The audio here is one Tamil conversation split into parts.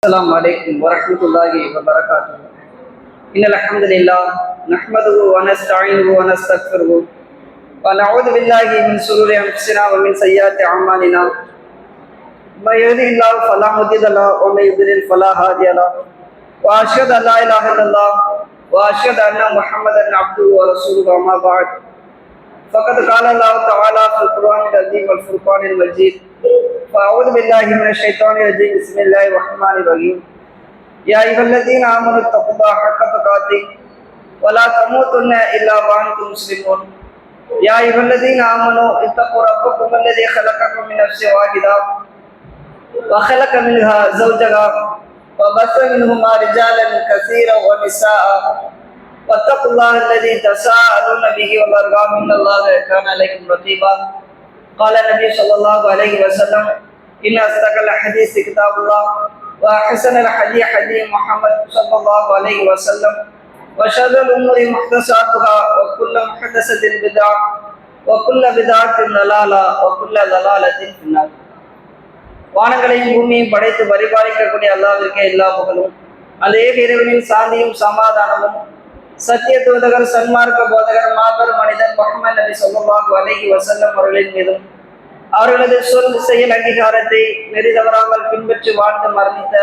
السلام عليكم ورحمة الله وبركاته. إن الحمد لله نحمده ونستعينه ونستغفره ونعوذ بالله من شرور أنفسنا ومن سيئات أعمالنا. من يهده الله فلا مضل له ومن يضلل فلا هادي له. وأشهد أن لا إله إلا الله وأشهد أن محمدا عبده ورسوله. أما بعد فقد قال الله تعالى في القرآن العظيم والفرقان المجيد. فأعوذ بالله من الشيطان الرجيم. بسم الله الرحمن الرحيم. يا أيها الذين آمنوا اتقوا الله حق تقاته ولا تموتن إلا وأنتم مسلمون. يا أيها الذين آمنوا اتقوا ربكم الذي خلقكم من نفس واحدة وخلق منها زوجها وبث منهما رجالا كثيرا ونساء واتقوا الله الذي تساءلون به والأرحام إن الله كان عليكم رقيبا. قال النبي صلى الله عليه وسلم إن أصدق الحديث كتاب الله وأحسن الحديث حديث محمد صلى الله عليه وسلم وشر الأمور محدثاتها وكل محدثة بدعة وكل بدعة ضلالة وكل ضلالة في النار. வானங்களையும் பூமியையும் படைத்து பரிபாலிக்கக்கூடிய அல்லாஹ்விற்கே எல்லா புகழும். அந்த ஏக இறைவனின் சாந்தியும் சமாதானமும் சத்திய தூதகர் சன்மார்க்க போதகர் மாபெரும் மனிதன் முஹம்மது நபி ஸல்லல்லாஹு அலைஹி வஸல்லம் அவர்களின் மீதும் அவர்களது சொல் செயல் அங்கீகாரத்தை நெறி தவறாமல் பின்பற்றி வாழ்ந்து மரணித்த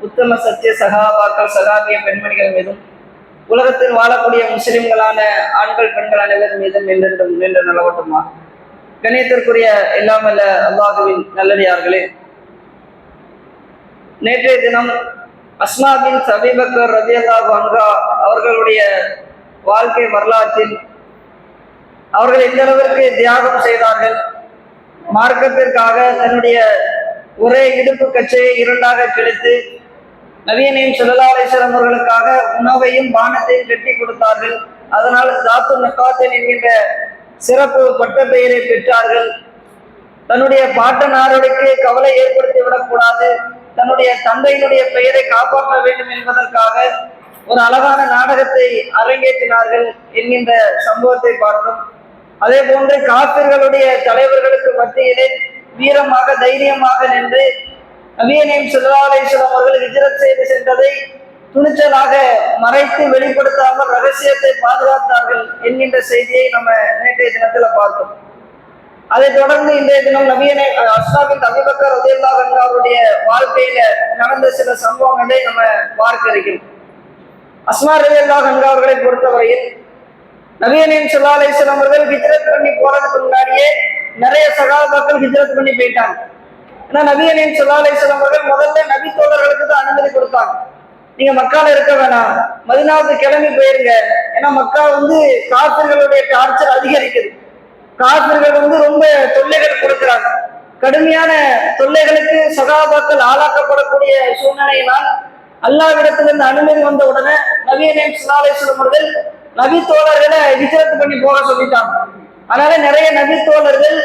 உத்தம சத்திய சகாபாக்கள் சகாபிய பெண்மணிகள் மீதும் உலகத்தில் வாழக்கூடிய முஸ்லிம்களான ஆண்கள் பெண்கள் அனைவர் மீதும் என்றென்றும் நின்று நிலவட்டுமா. கணியத்திற்குரிய எல்லாமல்ல அல்லாஹுவின் நல்லடியார்களே, நேற்றைய தினம் அஸ்மா பின்த் அபீ பக்கர் ரலியல்லாஹு அன்ஹா அவர்களுடைய வாழ்க்கை வரலாற்றில் அவர்கள் எந்த அளவிற்கு தியாகம் செய்தார்கள், மார்க்கத்திற்காக தன்னுடைய ஒரே இடுப்பு கச்சையை இரண்டாக கிழித்து நபியனையும் ஸல்லல்லாஹு அலைஹி வஸல்லம் அவர்களுக்காக உணவையும் பானத்தையும் கட்டி கொடுத்தார்கள். அதனால் தாத்து நகாத்தன் என்கின்ற சிறப்பு பட்ட பெயரை பெற்றார்கள். தன்னுடைய பாட்டனாருக்கு கவலை ஏற்படுத்தி விடக்கூடாது, தன்னுடைய தந்தையினுடைய பெயரை காப்பாற்ற வேண்டும் என்பதற்காக ஒரு அழகான நாடகத்தை அரங்கேற்றினார்கள் என்கின்ற சம்பவத்தை பார்த்தோம். அதே போன்று காபிர்களுடைய தலைவர்களுக்கு மத்தியிலே வீரமாக தைரியமாக நின்று நபியனையும் ஸல்லல்லாஹு அலைஹி வஸல்லம் அவர்கள் ஹிஜ்ரத் செய்து சென்றதை துணிச்சலாக மறைத்து வெளிப்படுத்தாமல் ரகசியத்தை பாதுகாத்தார்கள் என்கின்ற செய்தியை நம்ம நேற்றைய தினத்துல பார்த்தோம். அதைத் தொடர்ந்து இன்றைய தினம் நபியனை அஸ்மா பின்த் அபீ பக்கர் ரலியல்லாஹு அன்ஹு அவருடைய வாழ்க்கையில நடந்த சில சம்பவங்களை நம்ம பார்க்க இருக்கிறோம். அஸ்மா ரலியல்லாஹு அன்ஹா அவர்களை பொறுத்தவரையில் நபியனையும் ஸல்லல்லாஹு அலைஹி வஸல்லம் அவர்கள் ஹிஜ்ரத் பண்ணி போறதுக்கு முன்னாடியே நிறைய சகாபாக்கள் ஹிஜ்ரத் பண்ணி போயிட்டாங்க. ஏன்னா நபியனையும் ஸல்லல்லாஹு அலைஹி வஸல்லம் அவர்கள் முதல்ல நபி தோழர்களுக்கு தான் அனுமதி கொடுத்தாங்க. நீங்க மக்கால இருக்க வேணாம், மதீனாவுக்கு கிளம்பி போயிருங்க. ஏன்னா மக்கா காபிர்களுடைய டார்ச்சர் அதிகரிக்குது. காபிர்கள் ரொம்ப தொல்லைகள் கொடுக்கிறாங்க. கடுமையான தொல்லைகளுக்கு சகாபாக்கள் ஆளாக்கப்படக்கூடிய சூழ்நிலையினால் அல்லாஹ்விடத்திலிருந்து அனுமதி வந்த உடனே நபியனையும் ஸல்லல்லாஹு அலைஹி வஸல்லம் அவர்கள் நபி தோழர்களை ஹிஜ்ரத் பண்ணி போக சொல்லிட்டாங்க. அதனால நிறைய நபி தோழர்கள்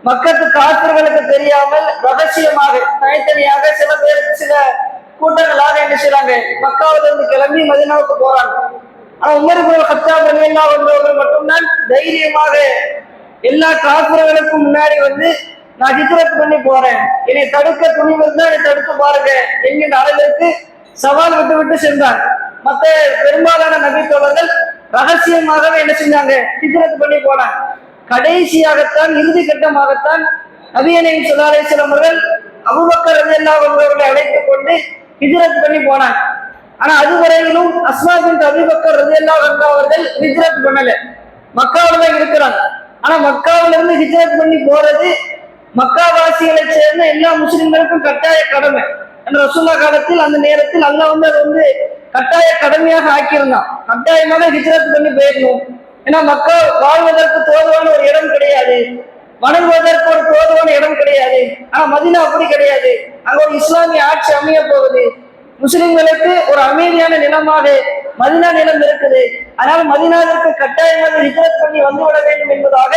மக்கத்து காபிர்களுக்கு தெரியாமல் ரகசியமாக தனித்தனியாக சில பேருக்கு சில கூட்டங்களாக என்ன செய்யறாங்க, மக்காவில இருந்து கிளம்பி மதீனாவுக்கு போறாங்க. ஆனா உமர் இப்னு கத்தாப் ரலியல்லாஹு அன்ஹு அவர்கள் மட்டும்தான் தைரியமாக எல்லா காபிர்களுக்கும் முன்னாடி நான் ஹிஜ்ரத் பண்ணி போறேன், என்னை தடுக்க துணிவு இருந்தா என்னை தடுத்து பாருங்க என்கின்ற அளவிற்கு சவால் விட்டு விட்டு சென்றாங்க. மற்ற பெரும்பாலான நபி தோழர்கள் ரகசியமாகவே என்ன செஞ்சாங்க, ஹிஜ்ரத் பண்ணி போனாங்க. கடைசியாகத்தான் இறுதி கட்டமாகத்தான் நபியனையும் ஸல்லல்லாஹு அலைஹி வஸல்லம் அவர்கள் அபூபக்கர் ரலியல்லாஹு அன்ஹு அவர்களை அழைத்துக் கொண்டு ஹிஜ்ரத் பண்ணி போனாங்க. ஆனா அதுவரையிலும் அஸ்மா பின்த் அபீ பக்கர் ரலியல்லாஹு அன்ஹா அவர்கள் ஹிஜ்ரத் பண்ணல, மக்காவில தான் இருக்கிறாங்க. ஆனா மக்காவில இருந்து ஹிஜ்ரத் பண்ணி போறது மக்காவாசிகளை சேர்ந்த எல்லா முஸ்லிம்களுக்கும் கட்டாய கடமை. அந்த ரசூலுல்லாஹ் காலத்தில் அந்த நேரத்தில் அல்லாஹ் அது கட்டாய கடமையாக ஆக்கியிருந்தான். கட்டாயமாக ஹிஜ்ரத் பண்ணி போயிடணும். ஏன்னா மக்கா வாழ்வதற்கு தோதுவான ஒரு இடம் கிடையாது, வணங்குவதற்கு ஒரு தோதுவான இடம் கிடையாது. ஆனா மதீனா அப்படி கிடையாது. அங்க ஒரு இஸ்லாமிய ஆட்சி அமைய போகுது, முஸ்லிம்களுக்கு ஒரு அமைதியான நிலமாக மதீனா நிலம் இருக்குது. அதனால மதீனாவிற்கு கட்டாயமாக ஹிஜ்ரத் பண்ணி வந்துவிட வேண்டும் என்பதாக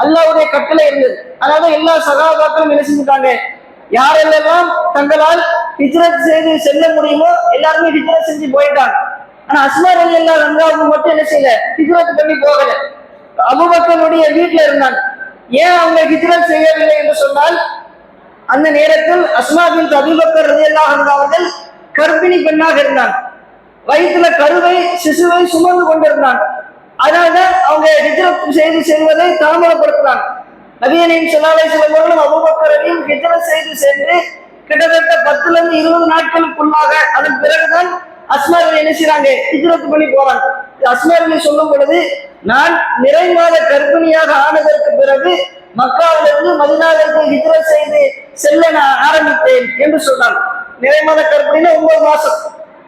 அல்லாஹ்வுடைய கட்டளை இருந்தது. அதனால எல்லா சகாபாக்களும் என்ன செஞ்சுட்டாங்க, யாரெல்லாம் தங்களால் ஹிஜ்ரத் செய்து செல்ல முடியுமோ எல்லாருமே ஹிஜ்ரத் செஞ்சு போயிட்டாங்க. ஆனா அஸ்மா ரலியல்லாஹு அன்ஹா மட்டும் என்ன செய்யல, ஹிஜ்ரத் பண்ணி போகல, அபூபக்கருடைய வீட்டுல இருந்தாங்க. ஏன் அவங்க ஹிஜ்ரத் செய்யவில்லை என்று சொன்னால் அந்த நேரத்தில் அஸ்மா பின்த் அபூ பக்கர் ரலியல்லாஹு அன்ஹு அவர்கள் கர்ப்பிணி பெண்ணாக இருந்தாங்க. வயிற்றுல கருவை சிசுவை சுமந்து கொண்டிருந்தாங்க. அதனால்தான் அவங்க ஹிஜ்ரத் செய்து செல்வதை தாமதப்படுத்தினாங்க. நபியனையும் ஸல்லல்லாஹு அலைஹி வஸல்லம் அவர்களும் அபூபக்கரையும் ஹிஜ்ரத் செய்து சென்று கிட்டத்தட்ட 10 இருந்து 20 நாட்களுக்குள்ளாக அதன் பிறகுதான் அஸ்மா என்ன செய்றாங்க, ஹிஜ்ரத் பண்ணி போறாங்க. அஸ்மா சொல்லும் பொழுது, நான் நிறை மாத கர்ப்பிணியாக ஆனதற்கு பிறகு மக்காவிலிருந்து மதீனாவிற்கு ஹிஜ்ரத் செய்து செல்ல நான் ஆரம்பித்தேன் என்று சொன்னாங்க. நிறை மாத கர்ப்பிணினா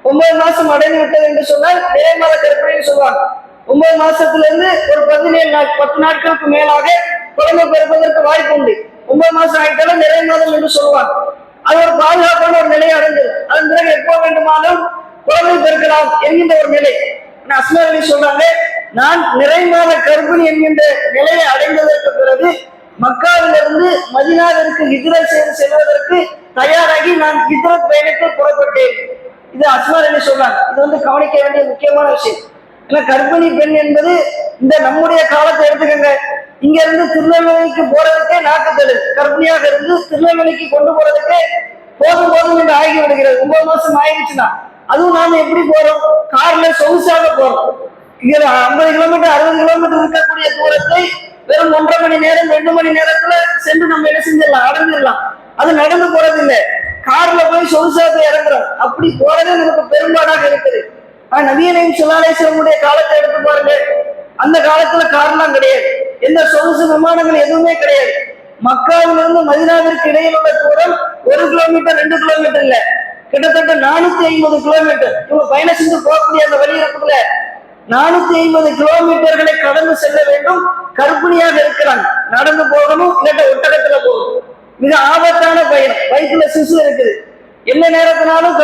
9 மாசம் அடைந்து விட்டது என்று சொன்னால் நிறை மாத கர்ப்பிணின்னு சொல்லுவாங்க. 9 மாசத்துல இருந்து ஒரு 10 நாட்களுக்கு மேலாக குழந்தை பிறப்பதற்கு வாய்ப்பு உண்டு. 9 மாசம் ஆகிட்டாலும் நிறை மாதம் என்று சொல்லுவாங்க. அது ஒரு பாதுகாப்பான ஒரு நிலையை அடைந்தது. அதன் பிறகு எப்போ வேண்டுமானாலும் குழந்தை பெருக்கலாம் என்கின்ற ஒரு நிலை. அஸ்மா சொல்றாங்க, நான் நிறை மாத கர்ப்பிணி என்கின்ற நிலையை அடைந்ததற்கு பிறகு மக்காவிலிருந்து மதீனாவிற்கு ஹிஜ்ரத் செய்து செல்வதற்கு தயாராகி நான் ஹிஜ்ரத் பயணத்தை புறப்பட்டேன். இது அஸ்மா சொல்றாங்க. இது கவனிக்க வேண்டிய முக்கியமான விஷயம். ஏன்னா கர்ப்பிணி பெண் என்பது இந்த நம்முடைய காலத்தை எடுத்துக்கங்க. இங்க இருந்து திருநெல்வேலிக்கு போறதுக்கே நாட்டுத்தழு, கர்ப்பிணியாக இருந்து திருநெல்வேலிக்கு கொண்டு போறதுக்கே போதும் போதும் என்று ஆகி விடுகிறது. 9 மாசம் ஆயிடுச்சுன்னா அதுவும் நாம எப்படி போறோம், கார்ல சொகுசாக போறோம். இங்க 50 கிலோமீட்டர் 60 கிலோமீட்டர் இருக்கக்கூடிய தூரத்தை வெறும் 1.5 மணி நேரம் 2 மணி நேரத்துல சென்று நம்ம என்ன செஞ்சிடலாம், அடைஞ்சிடலாம். அது நடந்து போறது இல்லை, கார்ல போய் சொகுசா போய் இறங்குறோம். அப்படி போறதே நமக்கு பெரும்பாடாக இருக்குது. ஆனா நபியனையும் ஸல்லல்லாஹு அலைஹி வஸல்லம் காலத்தை எடுத்து பாருங்க. அந்த காலத்துல கார்லாம் கிடையாது, எந்த சொகுசு விமானங்கள் எதுவுமே கிடையாது. மக்காவிலிருந்து மதீனாவிற்கு இடையில் உள்ள தூரம் 1 கிலோமீட்டர் 2 கிலோமீட்டர் இல்ல, கிட்டத்தட்ட 450 கிலோமீட்டர். இவங்க பயணம் செஞ்சு போகக்கூடிய அந்த வழி இருக்குல்ல, 450 கிலோமீட்டர்களை கடந்து செல்ல வேண்டும். கர்ப்பிணியாக இருக்கிறாங்க, நடந்து போகணும், இல்லாட்ட ஒட்டகத்துல போகணும். மிக ஆபத்தான பயணம். வயிற்றுல சிசு இருக்குது, என்ன நேரத்தினாலும்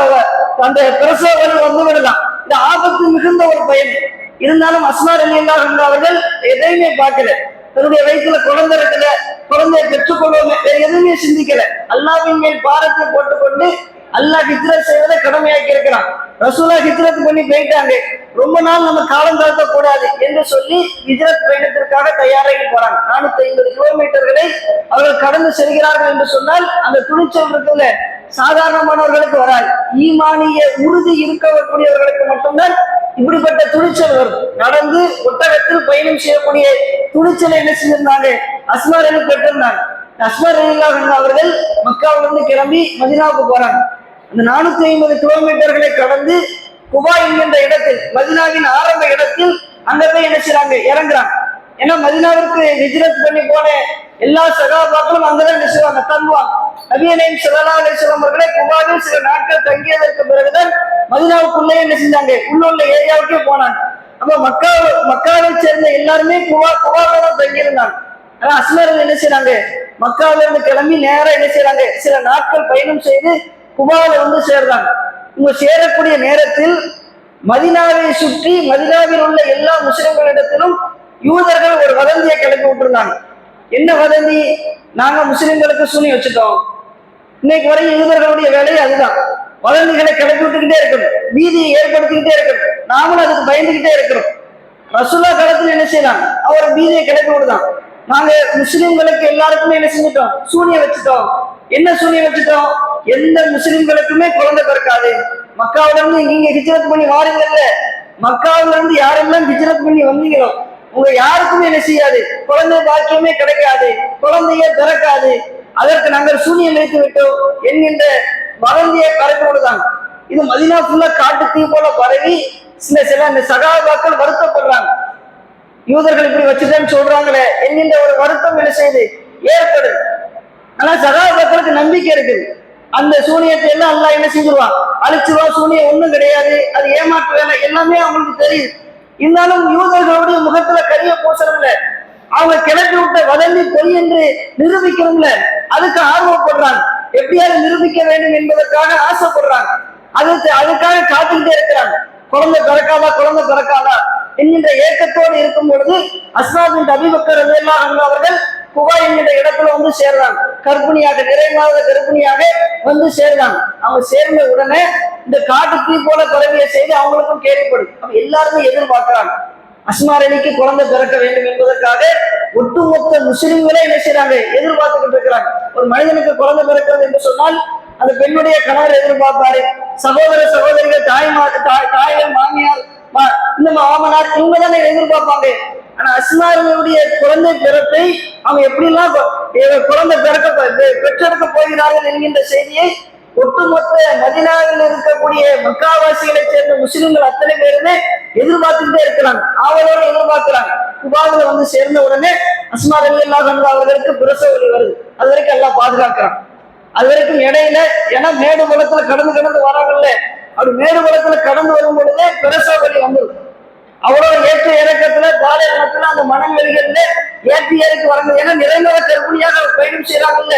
அந்த பிரசவம் வந்து விடலாம். இந்த ஆபத்து மிகுந்த ஒரு பயணம். இருந்தாலும் அஸ்மா ரலியல்லாஹு அன்ஹா அவர்கள் எதையுமே பார்க்கல. தன்னுடைய வயிற்றுல குழந்தை இருக்கல, குழந்தையை பெற்றுக்கொள்வோம், வேற எதுவுமே சிந்திக்கல. அல்லாஹ்வின் மேல் பாரத்தை போட்டுக்கொண்டு அல்லாஹ் ஹிஜ்ரத் செய்வதை கடமையாக்கி இருக்கிறான். ரசூலா ஹிஜ்ரத் பண்ணி போயிட்டாங்க, ரொம்ப நாள் நம்ம காலம் தாழ்த்த கூடாது என்று சொல்லி ஹிஜ்ரத் பயணத்திற்காக தயாராகி போறாங்க. 450 கிலோமீட்டர்களை அவர்கள் கடந்து செல்கிறார்கள் என்று சொன்னால் அந்த துணிச்சல் இருக்குல்ல, சாதாரணமானவர்களுக்கு வராது. ஈமானிய உறுதி இருக்கக்கூடியவர்களுக்கு மட்டும்தான் இப்படிப்பட்ட துணிச்சல் வரும். நடந்து ஒட்டகத்தில் பயணம் செய்யக்கூடிய துணிச்சலை என்ன செஞ்சிருந்தாங்க, அஸ்மா ரலி பெற்றிருந்தாங்க. அஸ்மா ரலியல்லாஹு அன்ஹா அவர்கள் மக்காவிலிருந்து கிளம்பி மதீனாவுக்கு போறாங்க. அந்த 450 கிலோமீட்டர்களை கடந்து குபா என்கின்ற இடத்தில், மதீனாவின் ஆரம்ப இடத்தில் அங்க போய் என்ன செய்றாங்க, இறங்குறாங்க. ஏன்னா மதீனாவிற்கு ஹிஜ்ரத் பண்ணி போன எல்லா சகாபாக்களும் அங்கதான் என்ன செய்வாங்க, தங்குவாங்க. நபியனையும் ஸல்லல்லாஹு அலைஹி வஸல்லம் அவர்களே குபாவில் சில நாட்கள் தங்கியதற்கு பிறகுதான் மதீனாவுக்குள்ளே என்ன செஞ்சாங்க, உள்ள ஏரியாவுக்கே போனாங்க. அப்ப மக்காவை சேர்ந்த எல்லாருமே குபாவில தான் தங்கியிருந்தாங்க. ஆனா அஸ்மா என்ன செய்றாங்க, மக்காவில இருந்து கிளம்பி நேரம் என்ன செய்றாங்க, சில நாட்கள் பயணம் செய்து குபாவில வந்து சேர்றாங்க. இவங்க சேரக்கூடிய நேரத்தில் மதீனாவை சுற்றி மதீனாவில் உள்ள எல்லா முஸ்லிம்களிடத்திலும் யூதர்கள் ஒரு வதந்தியை கிளப்பி விட்டுருந்தாங்க. என்ன வதந்தி, நாங்க முஸ்லிம்களுக்கு சூனி வச்சுட்டோம். இன்னைக்கு வரை யூதர்களுடைய வேலையை அதுதான், வதந்திகளை கிளப்பி விட்டுக்கிட்டே இருக்கணும், பீதியை ஏற்படுத்திக்கிட்டே இருக்கணும். நாமளும் அதுக்கு பயந்துகிட்டே இருக்கிறோம். ரசூலுல்லாஹ் காலத்துல என்ன செய்யலாம், அவர் பீதியை கிளப்பி விடுதான். நாங்க முஸ்லிம்களுக்கு எல்லாருக்குமே என்ன செஞ்சிட்டோம், சூனியம் வச்சுட்டோம். என்ன சூனியம் வச்சுட்டோம், எந்த முஸ்லிம்களுக்குமே குழந்தை பிறக்காது. மக்காவில இருந்து இங்க ஹிஜ்ரத் பண்ணி வாருங்கல்ல, மக்காவில இருந்து யாரெல்லாம் ஹிஜ்ரத் பண்ணி வந்தீங்களோ உங்க யாருக்குமே என்ன செய்யாது, குழந்தை பாக்கியமே கிடைக்காது, குழந்தையே பிறக்காது. அதற்கு நாங்கள் சூனியம் வைத்து விட்டோம் என்கின்ற வதந்தியை பரப்பிவிடுதாங்க. இது மதீனா ஃபுல்லா காட்டு தீ போல பரவி சில இந்த சகாபாக்கள் வருத்தப்படுறாங்க. யூதர்கள் இப்படி வச்சுட்டேன்னு சொல்றாங்களே என்கின்ற ஒரு வருத்தம் என்ன செய்யுது, ஏற்படுது. ஆனா சகாபாக்களுக்கு நம்பிக்கை இருக்குது, அந்த சூனியத்தை எல்லாம் அல்லாஹ் என்ன செஞ்சிருவான், அழிச்சிருவான். சூனியம் ஒண்ணும் கிடையாது, அது ஏமாற்று வேலை, எல்லாமே அவங்களுக்கு தெரியுது. இருந்தாலும் யூதர்களுடைய முகத்துல கரிய பூசணும்ல, அவங்க கிளப்பி விட்ட வதந்தி பொய் என்று நிரூபிக்கணும்ல, அதுக்கு ஆர்வப்படுறாங்க. எப்படியாவது நிரூபிக்க வேண்டும் என்பதற்காக ஆசைப்படுறாங்க. அதுக்காக காத்துக்கிட்டே இருக்கிறாங்க. குழந்தை பிறக்காதா என்கின்ற ஏக்கத்தோடு இருக்கும் பொழுது அஸ்மா பின்த் அபூ பக்கர் ரலியல்லாஹு அன்ஹு அவர்கள் குபா என்கின்ற இடத்துல வந்து சேர்றாங்க. கர்ப்பிணியாக, நிறைமாத கர்ப்பிணியாக வந்து சேர்றாங்க. அவங்க சேர்ந்த உடனே இந்த காட்டு தீ போல பரவிய செய்தி அவங்களுக்கும் கேள்விப்படுது. அப்ப எல்லாருமே எதிர்பார்க்கிறாங்க, அஸ்மார் அலிக்கு குழந்தை பிறக்க வேண்டும் என்பதற்காக ஒட்டுமொத்த முஸ்லிம்களே என்ன செய்யறாங்க, எதிர்பார்த்துக்கிட்டு இருக்கிறாங்க. ஒரு மனிதனுக்கு குழந்தை பிறக்கிறது என்று சொன்னால் அந்த பெண்ணுடைய கணவர் எதிர்பார்ப்பாரு, சகோதர சகோதரிகள், தாய்கள், மாமியார், இந்த மாமனார், இவங்க தானே எதிர்பார்ப்பாங்க. ஆனா அஸ்மாருடைய குழந்தை பிறப்பை அவங்க எப்படிலாம் குழந்தை பெற்றெடுக்க போகிறார்கள் என்கின்ற செய்தியை ஒட்டுமொத்த மதீனாவில் இருக்கக்கூடிய மக்காவாசிகளை சேர்ந்த முஸ்லிம்கள் அத்தனை பேருமே எதிர்பார்த்துக்கிட்டே இருக்கிறாங்க, ஆவலோடு எதிர்பார்க்கிறாங்க. குபாவில் வந்து சேர்ந்த உடனே அஸ்மா ரலியல்லாஹு அன்ஹா அவர்களுக்கு பிரசவ வலி வருது. அது வரைக்கும் எல்லாம் பாதுகாக்கிறான். அது வரைக்கும் இடையில, ஏன்னா மேடு பலத்துல கடந்து வராங்கல்ல, அப்படி மேடு பலத்துல கடந்து வரும் பொழுதே பிரசவ வலி வந்துடும். அவ்வளவு ஏற்ற இறக்கத்துல பாலைவனத்துல அந்த மனவெளிகள்ல ஏற்றி இறக்கி வராங்க. ஏன்னா நிறைவேற கற்பனையாக பயணம் செய்யறாங்கல்ல,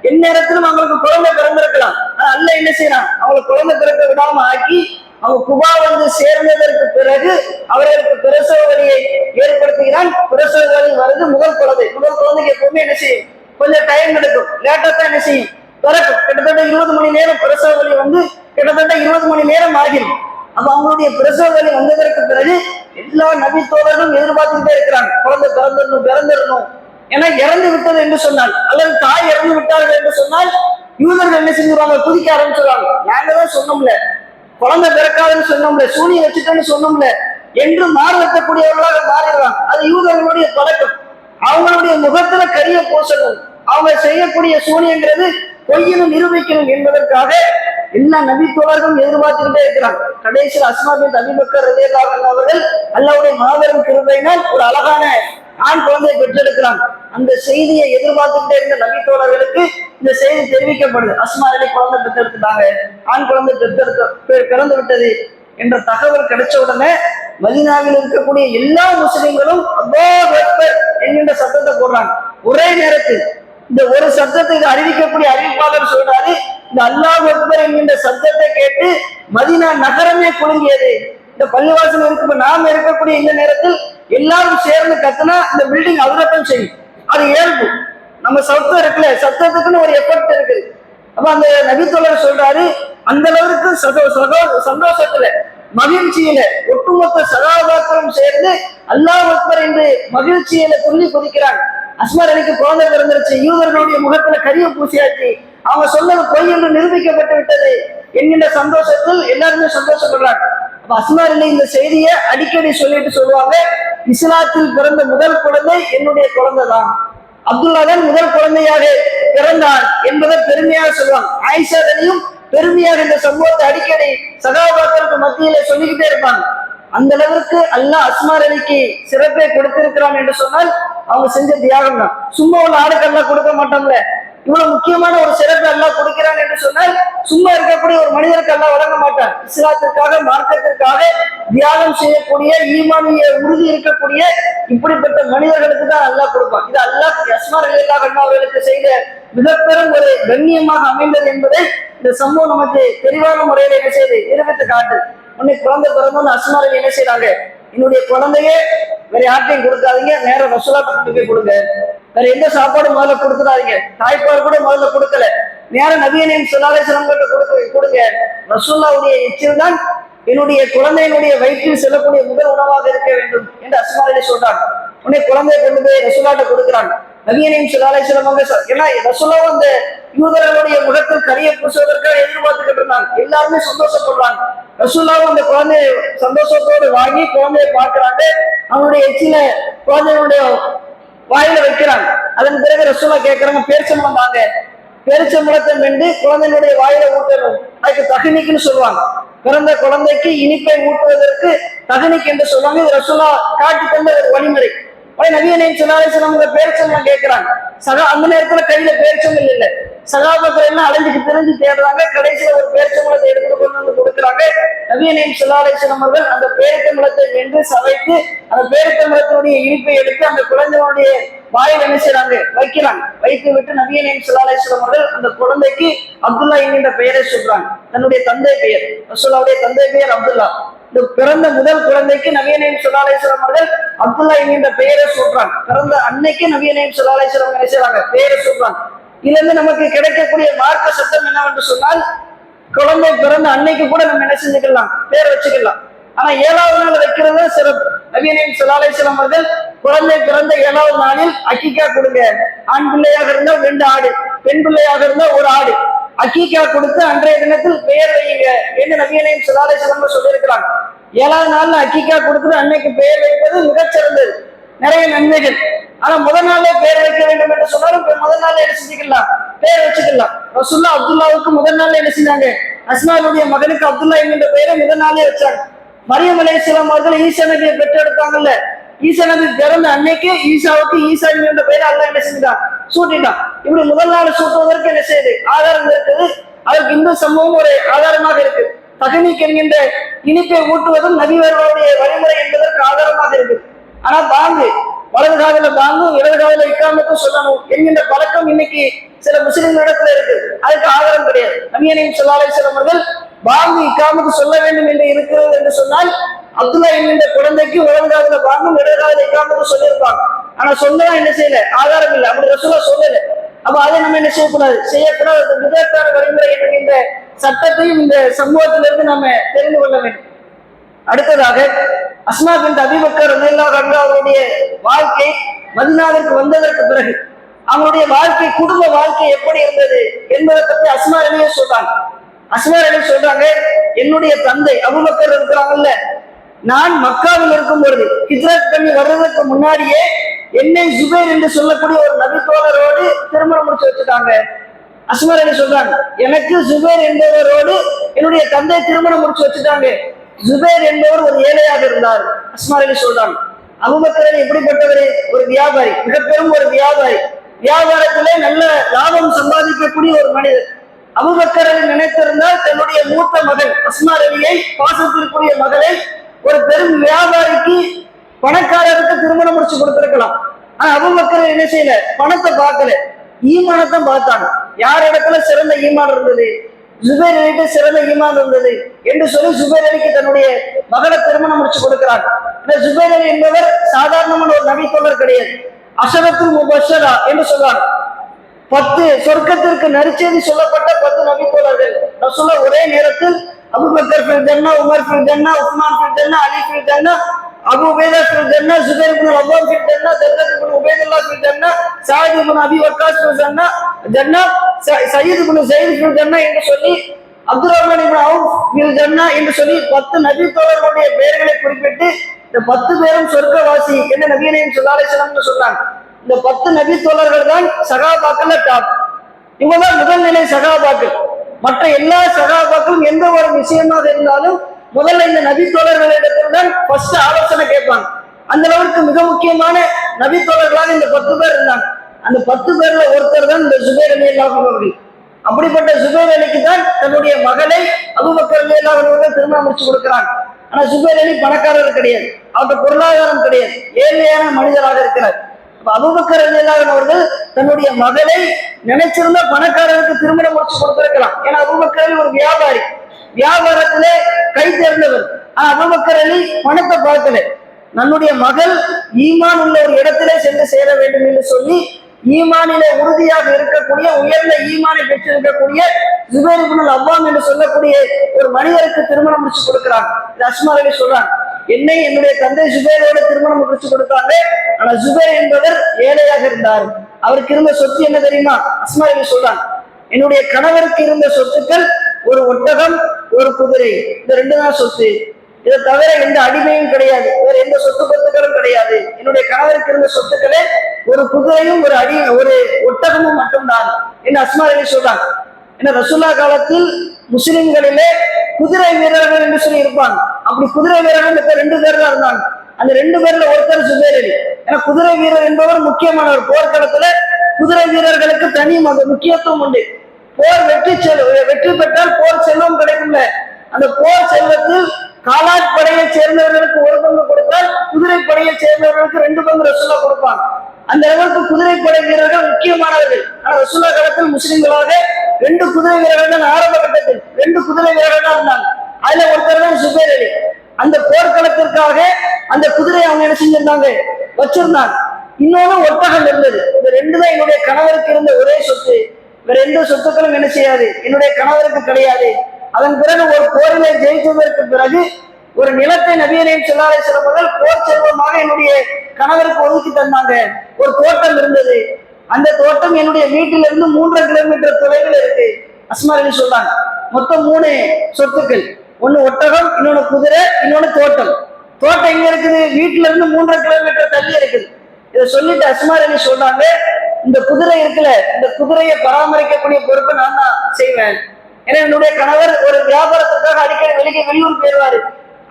எந்நேரத்திலும் அவங்களுக்கு குழந்தை பிறந்திருக்கலாம். அல்ல என்ன செய்யறான், அவங்களுக்கு குழந்தை பிறக்க விடாம ஆக்கி அவங்க குபா வந்து சேர்ந்ததற்கு பிறகு அவர்களுக்கு பிரசவ வலியை ஏற்படுத்துகிறான். பிரசவ வலி வருது. முதல் குழந்தைக்கு எப்பவுமே என்ன செய்யும், கொஞ்சம் டைம் எடுக்கும், லேட்டா தான் என்ன செய்யும், பிறக்கும். கிட்டத்தட்ட 20 மணி நேரம் பிரசவ வலி வந்து கிட்டத்தட்ட 20 மணி நேரம் ஆகிடும். அப்ப அவங்களுடைய பிரசவ வலி வந்ததற்கு பிறகு எல்லா நபி தோழர்களும் எதிர்பார்த்துக்கிட்டே இருக்கிறாங்க, குழந்தை பிறந்திடணும். ஏன்னா இறந்து விட்டது என்று சொன்னால், அல்லது தாய் இறந்து விட்டார்கள் என்று சொன்னால் யூதர்கள் என்ன செஞ்சுருவாங்க, குதிக்க ஆரம்பிச்சிருவாங்க. நாங்க தான் சொன்னோம்ல, குழந்தை பிறக்காதுன்னு சொன்னோம்ல, சூனிய வச்சுட்டேன்னு சொன்னோம்ல என்று மாறுவற்றக்கூடியவர்களாக மாறிடுவாங்க. அது யூதர்களுடைய பழக்கம். அவங்களுடைய முகத்துல கரிய பூசணும், அவங்க செய்யக்கூடிய சூனியங்கிறது பொய்யினு நிரூபிக்கணும் என்பதற்காக எல்லா நபி தோழர்களும் எதிர்பார்த்துக்கிட்டே இருக்கிறாங்க. கடைசியில் அஸ்மா பின்த் அபீ பக்கர் ரலியல்லாஹு அன்ஹு அவர்கள் அல்லாஹ்வுடைய மாபெரும் கிருபையினால் ஒரு அழகான ஆண் குழந்தையை பெற்றெடுக்கிறாங்க. அந்த செய்தியை எதிர்பார்த்துக்கிட்டே இருந்த நபி தோழர்களுக்கு இந்த செய்தி தெரிவிக்கப்படுது. அஸ்மா அலி குழந்தை பெற்றெடுத்துட்டாங்க, ஆண் குழந்தை பிறந்து விட்டது என்ற தகவல் கிடைச்ச உடனே மதீனாவில் இருக்கக்கூடிய எல்லா முஸ்லிம்களும் அல்லாஹ் அக்பர் என்கின்ற சத்தத்தை போடுறாங்க. ஒரே நேரத்தில் இந்த ஒரு சத்தத்தை அறிவிக்கக்கூடிய அறிவிப்பாளர் சொல்றாரு, இந்த அல்லாஹ் அக்பர் என்கின்ற சத்தத்தை கேட்டு மதீனா நகரமே குலுங்கியது. இந்த பள்ளிவாசல் இருக்கு, நாம இருக்கக்கூடிய இந்த நேரத்தில் எல்லாரும் சேர்ந்து கத்துனா இந்த பில்டிங் அதிரட்டம் செய்யும். அது இயல்பு. நம்ம சத்தம் இருக்குல்ல, சத்தத்துக்குன்னு ஒரு எஃபெக்ட் இருக்குது. அப்ப அந்த நபித்தோழர் சொல்றாரு, அந்த அளவுக்கு சந்தோஷத்துல மகிழ்ச்சியில ஒட்டுமொத்த சகாபாக்களும் சேர்ந்து அல்லாஹ் அக்பர் என்று மகிழ்ச்சியில துள்ளி குதிக்கிறாங்க. அஸ்மா அலிக்கு குழந்தை பிறந்துருச்சு, யூதர்களுடைய முகத்துல கரிய பூசியாச்சு, அவங்க சொன்னது பொய் என்று நிரூபிக்கப்பட்டு விட்டது என்கின்ற சந்தோஷத்தில் எல்லாருமே சந்தோஷப்படுறாங்க. அப்ப அஸ்மா அலி இந்த செய்தியை அடிக்கடி சொல்லுவாங்க, இஸ்லாத்தில் பிறந்த முதல் குழந்தை என்னுடைய குழந்தை தான், அப்துல்லா தான் முதல் குழந்தையாக பிறந்தார் என்பதை பெருமையாக சொல்லுவாங்க. ஆயிஷா அலியும் பெருமையாக இந்த சம்பவத்தை அடிக்கடி சகாபாக்களுக்கு மத்தியில சொல்லிக்கிட்டே இருப்பாங்க. அந்த அளவுக்கு அல்லாஹ் அஸ்மா அலிக்கு சிறப்பை கொடுத்திருக்கிறான் என்று சொன்னால் அவங்க செஞ்ச தியாகம் தான். சும்மா உள்ள ஆடுக்கெல்லாம் கொடுக்க மாட்டோம்ல, இவ்வளவு முக்கியமான ஒரு சிறப்பு எல்லாம் கொடுக்கிறான் என்று சொன்னால் சும்மா இருக்கக்கூடிய ஒரு மனிதருக்கு எல்லாம் வழங்க மாட்டான். இஸ்லாத்திற்காக, மார்க்கத்திற்காக தியாகம் செய்யக்கூடிய, ஈமானிய உறுதி இருக்கக்கூடிய இப்படிப்பட்ட மனிதர்களுக்கு தான் அல்லாஹ் கொடுப்பான். இது அல்லாஹ் அஸ்மா ரலியல்லாஹு அன்ஹா அவர்களுக்கு செய்த மிகப்பெரும் ஒரு கண்ணியமாக அமைந்தது என்பதை இந்த சம்பவம் நமக்கு தெளிவான முறையில என்ன செய்து நிரூபித்து காட்டு. உன்னை குழந்தை பிறந்தோன்னு அஸ்மா ரலி என்ன செய்யறாங்க, என்னுடைய குழந்தையே வேற யார்ட்டையும் கொடுக்காதீங்க, நேரம் ரசூலுல்லாஹ் கொண்டு போய் கொடுங்க, வேற எந்த சாப்பாடும் முதல்ல கொடுத்துடாதீங்க, தாய்ப்பால் கூட முதல்ல கொடுக்கல, நேரம் நபி ஸல்லல்லாஹு அலைஹி வஸல்லம் கிட்ட கொடுங்க. ரசூலுல்லாஹ்வுடைய எச்சில் தான் என்னுடைய குழந்தையினுடைய வயிற்றில் செல்லக்கூடிய முதல் உணவாக இருக்க வேண்டும் என்று அஸ்மா ரலி சொல்றாங்க. உன்னை குழந்தையை கொண்டு போய் ரசூலுல்லாஹ்ட்ட கொடுக்குறாங்க. நபி ஸல்லல்லாஹு அலைஹி வஸல்லம் ஏன்னா ரசூலுல்லாஹ் அந்த யூதர்களுடைய முகத்தில் கரிய பூசுவதற்காக எதிர்பார்த்துக்கிட்டு இருந்தாங்க. எல்லாருமே சந்தோஷப்படுறாங்க. ரசூலுல்லாஹ் அந்த குழந்தைய சந்தோஷத்தோடு வாங்கி குழந்தையை பார்க்கிறாங்க. அவனுடைய எச்சில குழந்தையுடைய வாயில வைக்கிறாங்க. அதன் பிறகு ரசூலுல்லாஹ் கேட்கிறாங்க, பேரிச்சம்பழம் தாங்க. பேரிச்சம்பழத்தை மென்று குழந்தையினுடைய வாயில ஊட்டணும், அதுக்கு தகனிக்குன்னு சொல்லுவாங்க. பிறந்த குழந்தைக்கு இனிப்பை ஊட்டுவதற்கு தகனிக்கு என்று சொல்லுவாங்க. இது ரசூலுல்லாஹ் காட்டி தந்த ஒரு வழிமுறை. நபி ஸல்லல்லாஹு அலைஹி வஸல்லம் பேரிச்சம்பழம் கேட்கிறாங்க. அந்த நேரத்துல கையில பேரிச்சம்பழம் இல்லை, சகாபாக்கள் எல்லாம் அலைஞ்சுக்கு தெரிஞ்சு தேடுறாங்க. கடைசியில ஒரு பேரிச்சம்பழத்தை எடுத்துட்டு கொண்டு வந்து கொடுக்குறாங்க. நபி ஸல்லல்லாஹு அலைஹி வஸல்லம் அவர்கள் அந்த பேரிச்சம்பழத்தை வென்று சவைத்து அந்த பேரிச்சம்பழத்தினுடைய இனிப்பை எடுத்து அந்த குழந்தையுடைய வாயில் என்ன செய்யறாங்க, வைக்கிறாங்க. வைத்து விட்டு நபி ஸல்லல்லாஹு அலைஹி வஸல்லம் அவர்கள் அந்த குழந்தைக்கு அப்துல்லா என்கின்ற பெயரை சொல்றாங்க. தன்னுடைய தந்தை பெயர், ரசூலுல்லாஹ்வுடைய தந்தை பெயர் அப்துல்லா. இந்த பிறந்த முதல் குழந்தைக்கு நபி ஸல்லல்லாஹு அலைஹி வஸல்லம் அவர்கள் அப்துல்லா என்கின்ற பெயரை சொல்றாங்க. பிறந்த அன்னைக்கு நபி ஸல்லல்லாஹு அலைஹி வஸல்லம் என்ன செய்றாங்க, பெயரை சொல்றாங்க. இதுல இருந்து நமக்கு கிடைக்கக்கூடிய மார்க்க சட்டம் என்னவென்று சொன்னால், குழந்தை பிறந்த அன்னைக்கு கூட நம்ம என்ன செஞ்சுக்கலாம், பேர் வச்சுக்கலாம். ஆனா 7வது நாள் வைக்கிறது சிறப்பு. நபியனையும் ஸல்லல்லாஹு அவர்கள் குழந்தை பிறந்த 7வது நாளில் அக்கீகா கொடுங்க. ஆண் பிள்ளையாக இருந்தால் 2 ஆடு, பெண் பிள்ளையாக இருந்தால் 1 ஆடு அக்கீகா கொடுத்து அன்றைய தினத்தில் பெயர் வையுங்க என்று நபியனையும் ஸல்லல்லாஹு சொல்லியிருக்கிறாங்க. 7வது நாள்ல அக்கீகா கொடுத்து அன்னைக்கு பெயர் வைப்பது மிகச்சிறந்தது, நிறைய நன்மைகள். ஆனா முதல் நாளே பேர் வைக்க வேண்டும் என்று சொன்னாலும் முதல் நாள் என்ன செஞ்சுக்கலாம், பேர் வச்சுக்கலாம். ரசூலுல்லாஹ் அப்துல்லாவுக்கு முதல் நாள் என்ன செஞ்சாங்க, அஸ்மாவுடைய மகனுக்கு அப்துல்லா என்கின்ற பெயரை முதல் நாளே வச்சாங்க. மரியம் அலைஹிஸ்ஸலாம் அவர்கள் ஈசா நபியை பெற்றெடுத்தாங்கல்ல, ஈசா நபி பிறந்த அன்னைக்கு ஈசாவுக்கு ஈசா என்கின்ற பெயரை அல்லாஹ் என்ன செஞ்சான், சூட்டிட்டான். இப்படி முதல் நாள் சூட்டுவதற்கு என்ன செய்யுது, ஆதாரம் இருக்குது. அதற்கு இந்த சம்பவம் ஒரு ஆதாரமாக இருக்கு. தகனீக் என்கின்ற இனிப்பை ஊட்டுவதும் நபிவர்களுடைய வழிமுறை என்பதற்கு ஆதாரமாக இருக்கு. ஆனா பாங்கு வலது காதல பாங்கும் இடது காதல இக்காமத்தும் சொல்லணும் என்கின்ற பழக்கம் இன்னைக்கு சில முஸ்லிம்களிடத்துல இருக்கு. அதுக்கு ஆதாரம் கிடையாது. நபியனையும் ஸல்லல்லாஹு அவர்கள் பாங்கு இக்காமத்து சொல்ல வேண்டும் என்று இருக்கிறது என்று சொன்னால் அப்துல்லா என்கின்ற குழந்தைக்கு வலது காதல பாங்கும் இடது காதல இக்காமத்தும் சொல்லியிருப்பாங்க. ஆனா சொல்லலாம் என்ன செய்யல, ஆதாரம் இல்லை, அப்படி ரசூலுல்லாஹ் சொல்லல. அப்ப அதை நம்ம என்ன செய்யக்கூடாது, விதத்தான வழிமுறை என்கின்ற சட்டத்தையும் இந்த சமூகத்திலிருந்து நம்ம தெரிந்து கொள்ள வேண்டும். அடுத்ததாக அஸ்மா பின்த் அபீ பக்கர் ரலியல்லாஹு அன்ஹு அவருடைய வாழ்க்கை மதீனாவிற்கு வந்ததற்கு பிறகு அவங்களுடைய வாழ்க்கை, குடும்ப வாழ்க்கை எப்படி இருந்தது என்பதை பற்றி அஸ்மா ரலியே சொல்றாங்க. அஸ்மா ரலி சொல்றாங்க, என்னுடைய தந்தை அபூபக்கர் இருக்கிறாங்கல்ல, நான் மக்காவில் இருக்கும் பொழுது ஹிஜ்ரத் பண்ணி வர்றதுக்கு முன்னாடியே என்னை ஜுபைர் என்று சொல்லக்கூடிய ஒரு நபி தோழரோடு திருமணம் முடிச்சு வச்சுட்டாங்க. அஸ்மா ரலி சொல்றாங்க, எனக்கு ஜுபைர் என்பவரோடு என்னுடைய தந்தை திருமணம் முடிச்சு வச்சுட்டாங்க. ஜுபைர் என்பவர் ஒரு ஏழையாக இருந்தார். அஸ்மா ரலி சொல்றாங்க, அபூபக்கர் எப்படிப்பட்டவர், ஒரு வியாபாரி, மிக பெரும் ஒரு வியாபாரி, வியாபாரத்திலே நல்ல லாபம் சம்பாதிக்கக்கூடிய ஒரு மனிதர். அபூபக்கர் நினைத்திருந்தால் தன்னுடைய மூத்த மகள் அஸ்மா ரலியை, பாசத்திற்குரிய மகளை ஒரு பெரும் வியாபாரிக்கு, பணக்காரருக்கு திருமணம் முடிச்சு கொடுத்திருக்கலாம். ஆனா அபூபக்கர் என்ன செய்யல, பணத்தை பார்க்கல, ஈமானத்தை பார்த்தாங்க. யார் இடத்துல சிறந்த ஈமான் இருந்தது, ஜுபைர் அலிக்கு சிறந்த ஈமான் இருந்தது என்று சொல்லி ஜுபைர் அலிக்கு தன்னுடைய மகளை திருமணம் முடிச்சு கொடுக்கிறார். இந்த ஜுபைர் அலி என்பவர் சாதாரணமான ஒரு நபி தோழர் கிடையாது. அஷரத்துல் முபஷ்ஷரா என்று சொல்வாங்க. 10 சொர்க்கத்திற்கு நற்செய்தி சொல்லப்பட்ட 10 நபி தோழர்கள் ரசூலுல்லாஹ் ஒரே நேரத்தில் அபூபக்கர் ஃபில் ஜன்னா, உமர் ஃபில் ஜன்னா, உஸ்மான் ஃபில் ஜன்னா, அலி ஃபில் ஜன்னா, அபூ உபைதா ஃபில் ஜன்னா, ஜுபைர் இப்னு அவ்வாம் ஃபில் ஜன்னா, தல்ஹத் இப்னு உபைதுல்லாஹ் ஃபில் ஜன்னா, சஅத் இப்னு அபி வக்காஸ் ஃபில் ஜன்னா, சயீத் இப்னு ஸைத் ஃபில் ஜன்னா என்று சொல்லி, அப்துர் ரஹ்மான் இப்னு அவுஃப் ஃபில் ஜன்னா என்று சொல்லி 10 நபி தோழர்களுடைய பெயர்களை குறிப்பிட்டு இந்த 10 பேரும் சொர்க்கவாசி என்று நபியையும் ஸல்லல்லாஹு அலைஹி வஸல்லம் சொன்னாங்க. இந்த 10 நபி தோழர்கள் தான் சகாபாக்கள்ல டாப். இவங்க முதல் நிலை சகாபாக்கள். மற்ற எல்லா சகாபாக்களும் எந்த ஒரு விஷயமாக இருந்தாலும் முதல்ல இந்த நபி தோழர்களிடத்தில் தான் ஃபர்ஸ்ட் ஆலோசனை கேட்பாங்க. அந்த அளவுக்கு மிக முக்கியமான நபி தோழர்களாக இந்த 10 பேர் இருந்தாங்க. அந்த 10 பேர்ல ஒருத்தர் தான் இந்த ஜுபைர் ரலியல்லாஹு அன்ஹு. அப்படிப்பட்ட ஜுபைர் அலிக்கு தான் தன்னுடைய மகளை அபூபக்கர் ரலியல்லாஹு அன்ஹு திருமணம் முடிச்சு கொடுக்கிறாங்க. ஆனா ஜுபைர் அலி பணக்காரர் கிடையாது, அவருடைய பொருளாதாரம் கிடையாது, ஏழ்மையான மனிதராக இருக்கிறார். அபூபக்கர் ரலியல்லாஹு அன்ஹு அவர்கள் தன்னுடைய மகளை நினைச்சிருந்த பணக்காரருக்கு திருமணம் முடிச்சு கொடுத்திருக்கலாம். ஏன்னா அபூபக்கர் அலி ஒரு வியாபாரி, வியாபாரத்திலே கை தேர்ந்தவர். ஆனா அபூபக்கர் அலி பணத்தை பார்க்கல, தன்னுடைய மகள் ஈமான் உள்ள ஒரு இடத்திலே சென்று சேர வேண்டும் என்று சொல்லி ஈமானிலே உறுதியாக இருக்கக்கூடிய, உயர்ந்த ஈமானை பெற்றிருக்கக்கூடிய ஜுபைர் இப்னு அவ்வாம் என்று சொல்லக்கூடிய ஒரு மனிதருக்கு திருமணம் முடிச்சு கொடுக்கிறாங்க. அஸ்மா ரலி சொல்றாங்க, என்னை என்னுடைய தந்தை ஜுபைரோட திருமணம் முடிச்சு கொடுத்தாங்க. ஆனா ஜுபைர் என்பவர் ஏழையாக இருந்தார். அவருக்கு இருந்த சொத்து என்ன தெரியுமா? அஸ்மா ரலி சொல்றாங்க, என்னுடைய கணவருக்கு இருந்த சொத்துக்கள் ஒரு ஒட்டகம், ஒரு குதிரை, இந்த 2 தான் சொத்து. இதை தவிர எந்த அடிமையும் கிடையாது, வேற எந்த சொத்து பத்துக்களும் கிடையாது. என்னுடைய கணவருக்கு இருந்த சொத்துக்களே ஒரு குதிரையும் ஒரு ஒட்டகமும் மட்டும்தான் என்று அஸ்மா ரலி சொல்றாங்க. ஏன்னா ரசூலுல்லாஹ் காலத்தில் முஸ்லிம்களிலே குதிரை வீரர்கள் என்று சொல்லி இருப்பாங்க. அப்படி குதிரை வீரர்கள் 2 பேர் தான் இருந்தாங்க. அந்த 2 பேர்ல ஒருத்தர் ஜுபைர் அலி. ஏன்னா குதிரை வீரர் என்பவர் முக்கியமானவர். போர்க்களத்துல குதிரை வீரர்களுக்கு தனி முக்கியத்துவம் உண்டு. போர் வெற்றி பெற்றால் போர் செல்வம் கிடைக்கும்ல, அந்த போர் செல்வத்தில் காலாட் படையை சேர்ந்தவர்களுக்கு 1 பங்கு கொடுத்தால் குதிரை படையை சேர்ந்தவர்களுக்கு 2 பங்கு ரசூலுல்லாஹ் கொடுப்பாங்க. அந்த அளவுக்கு குதிரைப்படை வீரர்கள் முக்கியமானவர்கள். ஆனா ரசூலுல்லாஹ் காலத்தில் முஸ்லிம்களாக 2 குதிரை வீரர்கள் தான், ஆரம்ப கட்டத்தில் 2 குதிரை வீரர்கள் தான் இருந்தாங்க. அதுல ஒருத்தர் தான் ஜுபைர் அலி. அந்த போர்க்களத்திற்காக அந்த குதிரையை அவங்க என்ன செஞ்சிருந்தாங்க, வச்சிருந்தாங்க. இன்னொன்னு ஒட்டகம் இருந்தது. இந்த 2 தான் என்னுடைய கணவருக்கு இருந்த ஒரே சொத்து. வேற எந்த சொத்துக்களும் என்ன செய்யாது, என்னுடைய கணவருக்கு கிடையாது. அதன் பிறகு ஒரு போரிலே ஜெயித்ததற்கு பிறகு ஒரு நிலத்தை நபியனையும் ஸல்லல்லாஹு அலைஹி வஸல்லம் அவர்கள் போர் செல்வமாக என்னுடைய கணவருக்கு ஒதுக்கி தந்தாங்க. ஒரு தோட்டம் இருந்தது. அந்த தோட்டம் என்னுடைய வீட்டிலிருந்து 3 கிலோமீட்டர் தொலைவில் இருக்கு. அஸ்மா ரலி சொல்றாங்க, மொத்தம் 3 சொத்துக்கள். ஒன்னு ஒட்டகம், இன்னொன்னு குதிரை, இன்னொன்னு தோட்டம். தோட்டம் எங்க இருக்குது? வீட்டுல இருந்து 3 கிலோமீட்டர் தள்ளி இருக்குது. இதை சொல்லிட்டு அஸ்மா ரலி சொல்றாங்க, இந்த குதிரை இருக்குல்ல, இந்த குதிரையை பராமரிக்கக்கூடிய பொறுப்பை நான் தான் செய்வேன். ஏன்னா என்னுடைய கணவர் ஒரு வியாபாரத்திற்காக அடிக்கடி வெளியூர் போயிடுவாரு.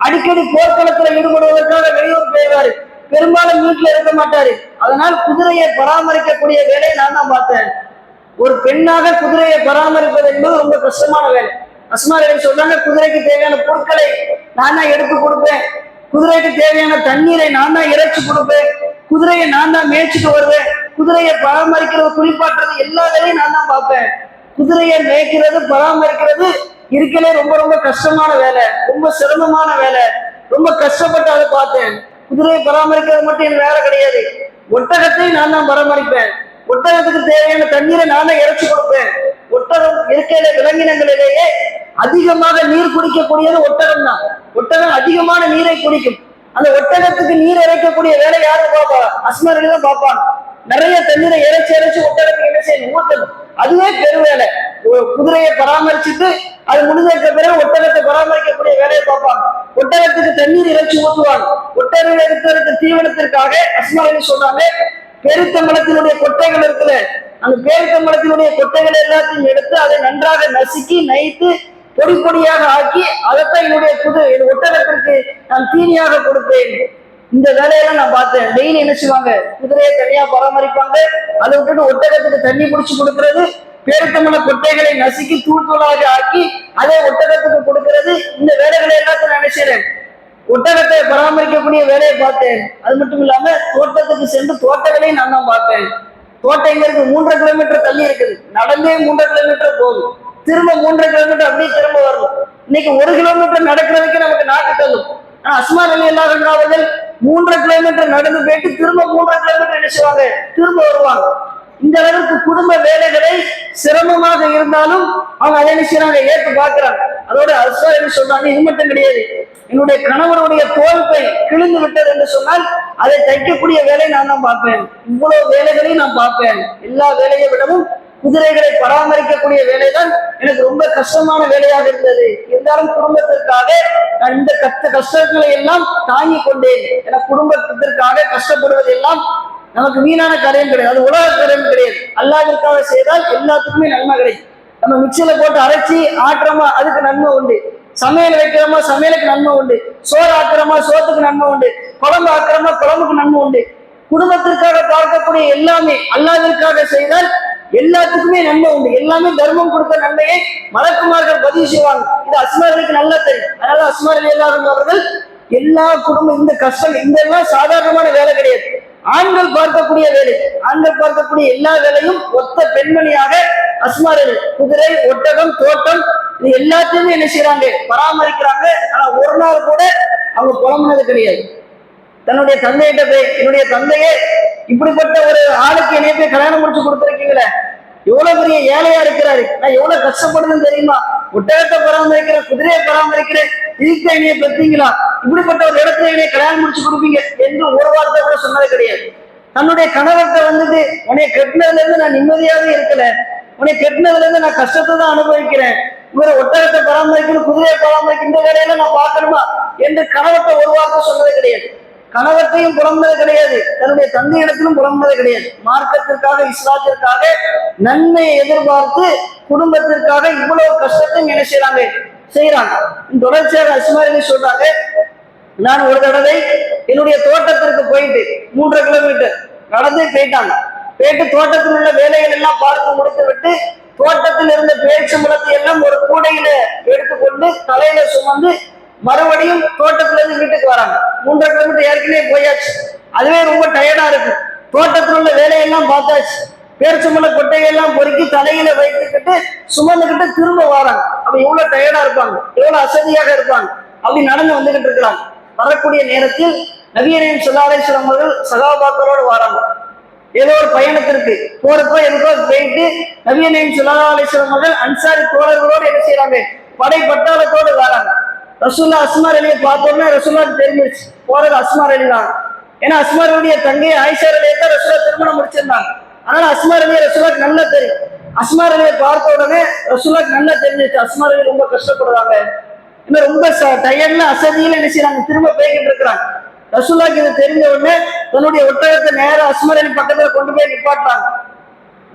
அடிக்கடி போர்க்களத்துல ஈடுபடுவதற்காக வெளியூர் போயிடுவாரு. பெரும்பாலும் வீட்டுல இருக்க மாட்டாரு. அதனால் குதிரையை பராமரிக்கக்கூடிய வேலையை நான் தான் பார்த்தேன். ஒரு பெண்ணாக குதிரையை பராமரிப்பது என்பது ரொம்ப கஷ்டமான வேலை. அஸ்மா ரலி சொல்றாங்க, குதிரைக்கு தேவையான பொருட்களை நான் தான் எடுத்து கொடுப்பேன். குதிரைக்கு தேவையான தண்ணீரை நான் தான் இறைச்சி கொடுப்பேன். குதிரையை நான் தான் மேய்ச்சிட்டு வருவேன். குதிரையை பராமரிக்கிறது, குளிப்பாட்டுறது, எல்லா வேலையும் நான் தான் பார்ப்பேன். குதிரையை மேய்க்கிறது, பராமரிக்கிறது இருக்கலே ரொம்ப ரொம்ப கஷ்டமான வேலை, ரொம்ப சிரமமான வேலை. ரொம்ப கஷ்டப்பட்டு அதை பார்த்தேன். குதிரையை பராமரிக்கிறது மட்டும் எனக்கு வேலை கிடையாது. ஒட்டகத்தை நான் தான் பராமரிப்பேன். ஒட்டகத்துக்கு தேவையான தண்ணீரை நான் தான் இறைச்சி கொடுப்பேன். ஒட்டகம் இருக்கையில விலங்கினங்களிலேயே அதிகமாக நீர் குடிக்கக்கூடியது ஒட்டகம் தான். ஒட்டகம் அதிகமான நீரை குடிக்கும். அந்த ஒட்டகத்துக்கு நீர் இறைக்கக்கூடிய வேலை யாரு பாப்பா? அஸ்மா ரலி தான் பார்ப்பாங்க. நிறைய தண்ணீரை இறைச்சி ஒட்டகத்துக்கு என்ன செய்யணும்? ஊட்டணும். அதுவே பெருவேலை. குதிரையை பராமரிச்சுட்டு அது முடிஞ்சதுக்கு பிறகு ஒட்டகத்தை பராமரிக்கக்கூடிய வேலையை பார்ப்பாங்க. ஒட்டகத்துக்கு தண்ணீர் இறைச்சி ஊற்றுவாங்க. ஒட்டகம் இருக்கிறதுக்கு தீவனத்திற்காக அஸ்மா ரலி சொல்றாங்க, பேரித்தம்பழத்தினுடைய கொட்டைகள் இருக்குல்ல, அந்த பேரித்தம்பழத்தினுடைய கொட்டைகள் எல்லாத்தையும் எடுத்து அதை நன்றாக நசுக்கி நைத்து பொடி பொடியாக ஆக்கி அதைத்தான் என்னுடைய ஒட்டகத்திற்கு நான் தீனியாக கொடுப்பேன். இந்த வேலையெல்லாம் நான் பார்த்தேன். டெய்லி என்ன செய்வாங்க? குதிரையை தனியா பராமரிப்பாங்க. அதை விட்டுட்டு ஒட்டகத்துக்கு தண்ணி பிடிச்சு கொடுக்கறது, பேரித்தம்பழ கொட்டைகளை நசுக்கி தூளாக ஆக்கி அதை ஒட்டகத்துக்கு கொடுக்கிறது. இந்த வேலைகளை எல்லாத்தையும் நான் நினைச்சேன். ஒட்டகத்தை பராமரிக்கக்கூடிய வேலையை பார்த்தேன். அது மட்டும் இல்லாம தோட்டத்துக்கு சென்று தோட்ட வேலையை நான் தான் பார்த்தேன். தோட்டம் எங்க இருக்கு? 3 கிலோமீட்டர் தள்ளி இருக்குது. நடந்தே 3 கிலோமீட்டர் போகும். திரும்ப 3 கிலோமீட்டர் அப்படியே திரும்ப வரும். இன்னைக்கு 1 கிலோமீட்டர் நடக்கிறதுக்கு நமக்கு நாக்கு தள்ளும். ஆனா அஸ்மா ரலி அல்லாஹு அவர்கள் 3 கிலோமீட்டர் நடந்து போயிட்டு திரும்ப 3 கிலோமீட்டர் என்ன செய்வாங்க? திரும்ப வருவாங்க. இந்த அளவுக்கு குடும்ப வேலைகளை சிரமமாக இருந்தாலும் அவங்க அதை என்ன செய்யறாங்க? ஏற்று பார்க்கிறாங்க. அதோட அஸ்மா ரலி சொல்றாங்க, இது மட்டும் கிடையாது, என்னுடைய கணவனுடைய தோல்பை கிழிந்து விட்டது என்று சொன்னால் அதை தைக்கக்கூடிய வேலை நான் தான் பார்ப்பேன். இவ்வளவு வேலைகளையும் நான் பார்ப்பேன். எல்லா வேலையை விடவும் குதிரைகளை பராமரிக்கக்கூடிய வேலைதான் எனக்கு ரொம்ப கஷ்டமான வேலையாக இருந்தது. இருந்தாலும் குடும்பத்திற்காக நான் இந்த கஷ்டங்களை எல்லாம் தாங்கி கொண்டேன். என குடும்பத்திற்காக கஷ்டப்படுவது எல்லாம் நமக்கு வீணான காரியம் கிடையாது. அது உலக காரியம் கிடையாது. அல்லாஹ்விற்காக செய்தால் எல்லாத்துக்குமே நன்மை கிடைக்கும். நம்ம மிக்சியில போட்டு அரைச்சி ஆட்டுறோமா, அதுக்கு நன்மை உண்டு. சமையல் வைக்கிறோமா, சமையலுக்கு நன்மை உண்டு. சோறு ஆக்குறோமா, சோத்துக்கு நன்மை உண்டு. குழம்பு ஆக்குறோமா, குழம்புக்கு நன்மை உண்டு. குடும்பத்திற்காக பார்க்கக்கூடிய எல்லாமே அல்லாஹ்விற்காக செய்தால் எல்லாத்துக்குமே நன்மை உண்டு. எல்லாமே தர்மம் கொடுத்த நன்மையை மலக்குமார்கள் பதிவு செய்வாங்க. இது அஸ்மா ரலிக்கு நல்லா தெரியும். அதனால அஸ்மா ரலியல்லாஹு அவர்கள் எல்லா குடும்பம் இந்த கஷ்டம் இந்த எல்லாம் சாதாரணமான வேலை கிடையாது. ஆண்கள் பார்க்கக்கூடிய வேலை, ஆண்கள் பார்க்கக்கூடிய எல்லா வேலையும் ஒத்த பெண்மணியாக அஸ்மா ரலி குதிரை, ஒட்டகம், தோட்டம் இது எல்லாத்தையுமே என்ன செய்யறாங்க? பராமரிக்கிறாங்க. ஆனா ஒரு நாள் கூட அவங்க புலம்புனது கிடையாது. தன்னுடைய தந்தையிட்ட போய், என்னுடைய தந்தையே இப்படிப்பட்ட ஒரு ஆளுக்கு என்னைய போய் கல்யாணம் முடிச்சு கொடுத்துருக்கீங்களே, எவ்வளவு பெரிய ஏழையா இருக்கிறாரு, நான் எவ்வளவு கஷ்டப்படுதுன்னு தெரியுமா? ஒட்டகத்தை பராமரிக்கிறேன், குதிரையை பராமரிக்கிறேன், இதுக்கு என்னைய பெற்றீங்களா? இப்படிப்பட்ட ஒரு இடத்துல என்னைய கல்யாணம் முடிச்சு கொடுப்பீங்க என்று ஒரு வார்த்தை கூட சொன்னது கிடையாது. தன்னுடைய கணவர்கிட்ட வந்துட்டு, உன்னை கெட்டினதுல இருந்து நான் நிம்மதியாவே இருக்கல, உன்னை கெட்டினதுல இருந்து நான் கஷ்டத்தை தான் அனுபவிக்கிறேன், இவரை ஒட்டகத்தை பராமரிக்கணும், குதிரையை பராமரிக்கின்ற வேலையெல்லாம் நான் பார்க்கணுமா என்று கணவர்கிட்ட ஒரு வார்த்தை சொன்னது கிடையாது. கணவத்தையும் புலம்புனது கிடையாது, தன்னுடைய தந்தையிடத்திலும் புலம்புனது கிடையாது. மார்க்கத்திற்காக, இஸ்லாத்திற்காக நன்மையை எதிர்பார்த்து குடும்பத்திற்காக இவ்வளவு கஷ்டத்தையும் என்ன செய்யறாங்க. தொடர்ச்சியாக அஸ்மா ரலி சொல்றாங்க, நான் ஒரு தடவை என்னுடைய தோட்டத்திற்கு போயிட்டு 3 கிலோமீட்டர் நடந்தே போயிட்டாங்க. போயிட்டு தோட்டத்தில் உள்ள வேலைகள் எல்லாம் பார்த்து முடித்து விட்டு தோட்டத்தில் இருந்த பேரிச்சம்பழத்தை எல்லாம் ஒரு கூடையில எடுத்துக்கொண்டு தலையில சுமந்து மறுபடியும் தோட்டத்துல இருந்து வீட்டுக்கு வராங்க. 3 கிலோமீட்டர் ஏற்கனவே போயாச்சு. அதுவே ரொம்ப டயர்டா இருக்கு. தோட்டத்தில் உள்ள வேலையெல்லாம் பார்த்தாச்சு. பேரிச்சம்பழ கொட்டையெல்லாம் பொறுக்கி தலையில வைத்துக்கிட்டு சுமந்துக்கிட்டு திரும்ப வராங்க. அப்ப எவ்வளவு டயர்டா இருப்பாங்க, எவ்வளவு அசதியாக இருப்பாங்க. அப்படி நடந்து வந்துகிட்டு இருக்கிறாங்க. வரக்கூடிய நேரத்தில் நபியனையும் ஸல்லல்லாஹு அலைஹி வஸல்லம் அவர்கள் சகாபாக்களோடு வராங்க. ஏதோ ஒரு பயணத்திற்கு போறப்போ எதுக்கோ போயிட்டு நபியனையும் ஸல்லல்லாஹு அலைஹி வஸல்லம் அவர்கள் அன்சாரி தோழர்களோடு என்ன செய்யறாங்க? படை பட்டாளத்தோடு வராங்க. ரசூல்லா அஸ்மார் அலியை பார்த்தோம்னா ரசூல்லாக்கு தெரிஞ்சிருச்சு போறது அஸ்மார் அலி தான். ஏன்னா அஸ்மார் அலிய தங்கை ஆயிஷா அலியை தான் ரசூல்லா திருமணம் முடிச்சிருந்தாங்க. அதனால அஸ்மார் அலியை ரசூல்லாக்கு நல்லா தெரியும். அஸ்மார் அலியை பார்த்த உடனே ரசூல்லாக்கு நல்லா தெரிஞ்சிச்சு அஸ்மார் அலி ரொம்ப கஷ்டப்படுறாங்க, இன்னும் ரொம்ப டயர்ட்ல அசதியில என்ன செய்யறாங்க, திரும்ப போய்கிட்டு இருக்கிறாங்க. ரசூல்லாக்கு இது தெரிஞ்ச உடனே தன்னுடைய ஒட்டகத்தை நேரம் அஸ்மார் அலி பக்கத்துல கொண்டு போய் நிப்பாட்டுறாங்க.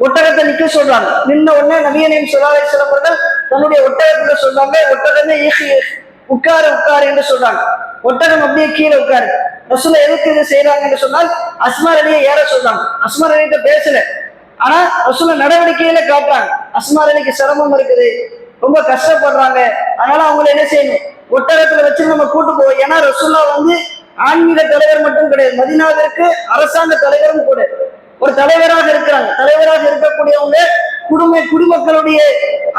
ஒட்டகத்தை நிக்க சொல்றாங்க. நின்ன உடனே நபியனையும் சொல்லாலை சிலவர்கள் தன்னுடைய ஒட்டகத்துல சொல்றாங்க, ஒட்டகமே உட்காரு உட்காரு என்று சொல்றாங்க. ஒட்டகம் அப்படியே கீழே உட்காரு. ரசூலா எதுக்கு இது செய்யறாங்க என்று சொன்னால் அஸ்மார் அலியை ஏற சொல்றாங்க. அஸ்மார் அலிகிட்ட பேசல, ஆனா ரசூலா நடவடிக்கையில காட்டுறாங்க அஸ்மார் அலிக்கு சிரமம் இருக்குது, ரொம்ப கஷ்டப்படுறாங்க, அதனால அவங்களை என்ன செய்யணும், ஒட்டகத்துல வச்சு நம்ம கூட்டு போவோம். ஏன்னா ரசூலா ஆன்மீக தலைவர் மட்டும் கிடையாது, மதீனாவிற்கு அரசாங்க தலைவரும் கூட, ஒரு தலைவராக இருக்கிறாங்க. தலைவராக இருக்கக்கூடியவங்க குடிமக்களுடைய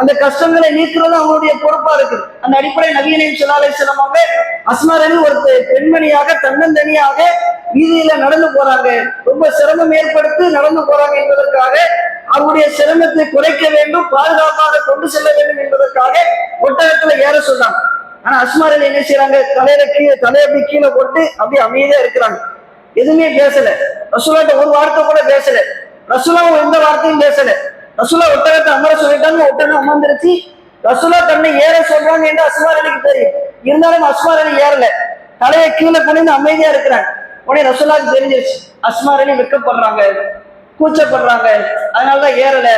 அந்த கஷ்டங்களை நீக்கிறது அவங்களுடைய பொறுப்பா இருக்கு. அந்த அடிப்படை நபியனையும் ஸல்லல்லாஹு அலைஹி வஸல்லம் அவங்க அஸ்மார் அலி ஒரு பெண்மணியாக தன்னந்தனியாக வீதியில நடந்து போறாங்க, ரொம்ப சிரமம் ஏற்படுத்தி நடந்து போறாங்க என்பதற்காக, அவருடைய சிரமத்தை குறைக்க வேண்டும், பாதுகாப்பாக கொண்டு செல்ல வேண்டும் என்பதற்காக ஒட்டகத்துல ஏற சொல்றாங்க. ஆனா அஸ்மார் அலி என்ன செய்யறாங்க, தலையை அப்படி கீழே போட்டு அப்படியே அமைதியா இருக்கிறாங்க, எதுவுமே பேசல. ரசூலாட்ட ஒரு வார்த்தை கூட பேசல, ரசூலாவும் எந்த வார்த்தையும் பேசல. ரசூலா ஒட்டகத்தை அமர சொல்லிட்டாங்க, ஒட்டகம் அமர்ந்துருச்சு. ரசூலா தன்னை ஏற சொல்றாங்க என்று அஸ்மார் அலிக்கு தெரியும், இருந்தாலும் அஸ்மார் அலி ஏறல, தலையை கீழே குனிந்து அமைதியா இருக்கிறாங்க. உடனே ரசூலாவுக்கு தெரிஞ்சிருச்சு அஸ்மார் அலி வெட்கப்படுறாங்க, கூச்சப்படுறாங்க, அதனாலதான் ஏறல,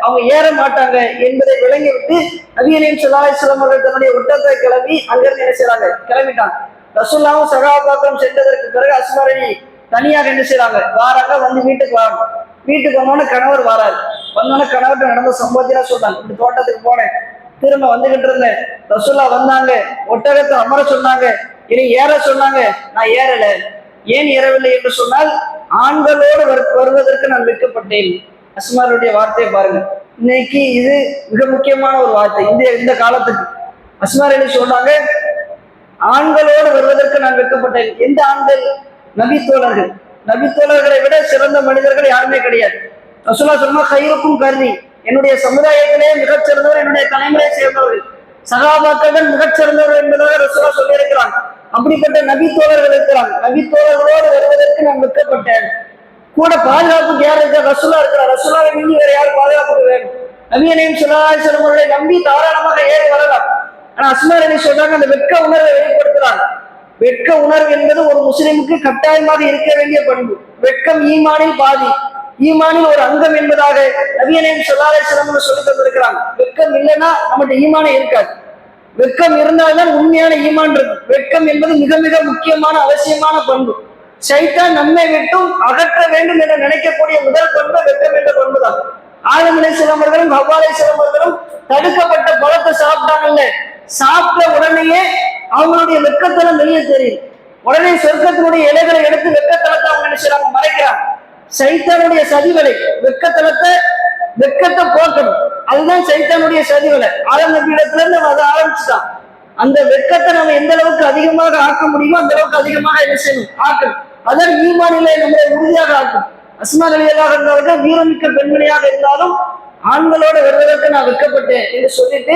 அவங்க ஏற மாட்டாங்க என்பதை விளங்கி விட்டு நபியனையும் ஸல்லல்லாஹு அலைஹி வஸல்லம் அவர்கள் தன்னுடைய ஒட்டகத்தை கிளம்பி அங்கிருந்து என்ன செய்யறாங்க, கிளம்பிட்டாங்க. ரசூலுல்லாஹும் சஹாபாக்களும் சென்றதற்கு பிறகு அஸ்மார் அலி தனியாக என்ன செய்யறாங்க, வாராங்க, வந்து வீட்டுக்கு வாங்க. வீட்டுக்கு வந்தோடனே கணவர் வராரு. வந்தோடனே கணவர்கிட்ட நடந்த சம்பவத்திலாம் சொல்றாங்க, இப்படி தோட்டத்துக்கு போனேன், திரும்ப வந்துகிட்டு இருந்தேன், ரசூல்லா வந்தாங்க, ஒட்டகத்தை அமர சொன்னாங்க, இனி ஏற சொன்னாங்க, நான் ஏறல. ஏன் ஏறவில்லை என்று சொன்னால் ஆண்களோடு வருவதற்கு நான் வெட்கப்பட்டேன். அஸ்மாருடைய வார்த்தையை பாருங்க, இன்னைக்கு இது மிக முக்கியமான ஒரு வார்த்தை இந்த காலத்துக்கு. அஸ்மார் அலி சொல்றாங்க, ஆண்களோடு வருவதற்கு நான் வெட்கப்பட்டேன். எந்த ஆண்கள்? நபித்தோழர்கள். நபித்தோழர்களை விட சிறந்த மனிதர்கள் யாருமே கிடையாது. ரசூலுல்லாஹ் சொன்னா கைருக்கும் கருதி, என்னுடைய சமுதாயத்திலே மிகச்சிறந்தவர் என்னுடைய தலைமுறையை சேர்ந்தவர்கள், சகாபாக்கள் மிகச்சிறந்தவர்கள் என்பதாக ரசூலுல்லாஹ் சொல்லி இருக்கிறாங்க. அப்படிப்பட்ட நபித்தோழர்கள் இருக்கிறாங்க. நபித்தோழர்களோடு வருவதற்கு நான் வெட்கப்பட்டேன். கூட பாதுகாப்புக்கு யார் இருக்கா? ரசூலுல்லாஹ் இருக்கிறார். ரசூலுல்லாஹை மீறி வேற யார் பாதுகாப்புக்கு வேணும்? நபியனையும் ஸல்லல்லாஹு அலைஹி வஸல்லம் அவர்களை நம்பி தாராளமாக ஏறி வரலாம். ஆனா அஸ்மார் அலி சொல்றாங்க, அந்த வெட்க உணர்வை வெளிப்படுத்துறாங்க. வெட்க உணர்வு என்பது ஒரு முஸ்லிமுக்கு கட்டாயமாக இருக்க வேண்டிய பண்பு. வெட்கம் ஈமானில் பாதி, ஈமானில் ஒரு அங்கம் என்பதாக நபியனையும் ஸல்லல்லாஹு அலைஹி வஸல்லம் சொல்லி தந்திருக்கிறாங்க. வெட்கம் இல்லைன்னா நம்மகிட்ட ஈமானே இருக்காது. வெட்கம் இருந்தால்தான் உண்மையான ஈமான் இருக்கும். வெட்கம் என்பது மிக மிக முக்கியமான அவசியமான பண்பு. ஷைத்தான் நம்மை விட்டும் அகற்ற வேண்டும் என்று நினைக்கக்கூடிய முதல் பண்பு வெட்கம் என்ற பண்புதான். ஆதம் அலைஹிஸ்ஸலாம் அவர்களும் ஹவ்வா அலைஹிஸ்ஸலாம் அவர்களும் தடுக்கப்பட்ட பழத்தை சாப்பிட்டாங்கல்ல, சாப்பிட்ட உடனேயே அவங்களுடைய வெட்கத்தனம் வெளியே தெரியும். உடனே சொர்க்கத்தினுடைய இலைகளை எடுத்து வெட்கத்தனத்தை அவங்க என்ன செய்றாங்க, மறைக்கிறாங்க. சைத்தானுடைய சதிவலை வெட்கத்தை போக்கணும், அதுதான் சைத்தானுடைய சதிவலை. ஆதம் நபி இடத்துல இருந்து அதை ஆரம்பிச்சுட்டான். அந்த வெட்கத்தை நம்ம எந்த அளவுக்கு அதிகமாக ஆக்க முடியுமோ அந்த அளவுக்கு அதிகமாக என்ன செய்யணும், ஆக்கணும். அதன் ஈமானிலே நம்மளை உறுதியாக ஆக்கும். அஸ்மார் ரலியல்லாஹு அன்ஹா அவர்கள் வீரமிக்க பெண்மணியாக இருந்தாலும் ஆண்களோடு வருவதற்கு நான் வெட்கப்பட்டேன் என்று சொல்லிட்டு